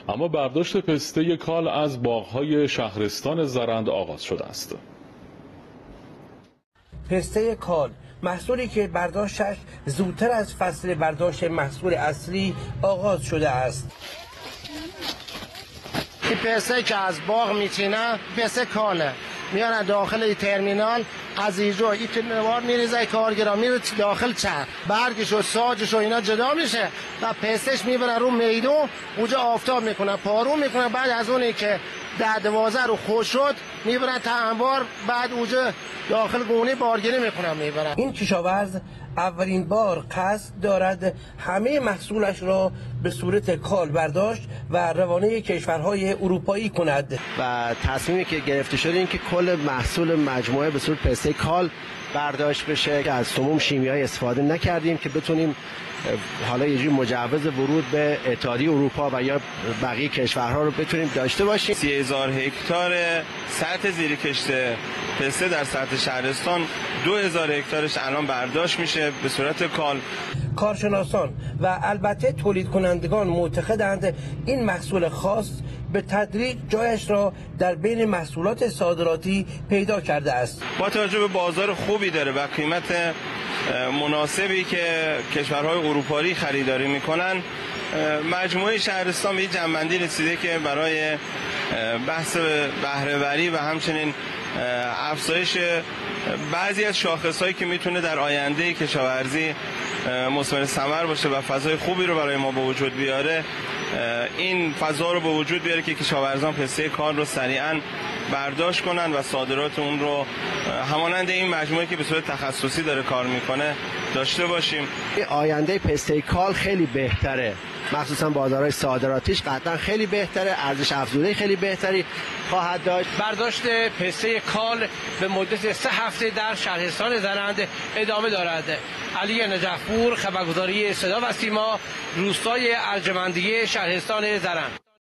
اما برداشت پسته کال از باغ‌های شهرستان زرند آغاز شده است. پسته کال محصولی که برداشتش زودتر از فصل برداشت محصول اصلی آغاز شده است. این پسته که از باغ میچینه پسته کاله، میانه داخل ترمینال، از اینجا این نوار میریزه، کارگرا میره داخل چرخ، برگش و ساجش و اینا جدا میشه و پستش میبره رو میدون، اونجا آفتاب میکنه، پارو میکنه، بعد از اونی که 10-12 رو خوش شد میبرن تا انبار، بعد اونجا داخل گونه بارگیری میکنن میبرن. این کشاورز اولین بار قصد دارد همه محصولش را به صورت کال برداشت و روانه کشورهای اروپایی کند و تصمیمی که گرفته شده این که کل محصول مجموعه به صورت پسته کال برداشت بشه که از سموم شیمیایی استفاده نکردیم که بتونیم حالا یه جور مجوز ورود به اتحادیه اروپا و یا بقیه کشورها رو بتونیم داشته باشیم. 30,000 هکتار سطح زیر کشت پسته در سطح شهرستان، 2,000 هکتارش الان برداشت میشه به صورت کال. کارشناسان و البته تولید کنندگان معتقدند این محصول خاص به تدریج جایش را در بین محصولات صادراتی پیدا کرده است. با توجه به بازار خوبی داره و قیمت مناسبی که کشورهای اروپایی خریداری میکنن، مجموعه شهرستان به این جنبندی رسیده که برای بحث بهره‌وری و همچنین افزایش بعضی از شاخصهایی که میتونه در آینده کشاورزی مثمر ثمر باشه و فضای خوبی رو برای ما به وجود بیاره، این فضا رو به وجود بیاره که کشاورزان پسته کال رو سریعاً برداشت کنن و صادرات اون رو همانند این مجموعه که به صورت تخصصی داره کار میکنه داشته باشیم. آینده پسته کال خیلی بهتره، مخصوصا بازارهای صادراتیش قطعا خیلی بهتره، ارزش افزوده خیلی بهتری خواهد داشت. برداشت پسته کال به مدت 3 هفته در شهرستان زرند ادامه دارد. علی نجفپور، خبرگزاری صدا و سیما، روستای ارجمندیه، شهرستان زرند.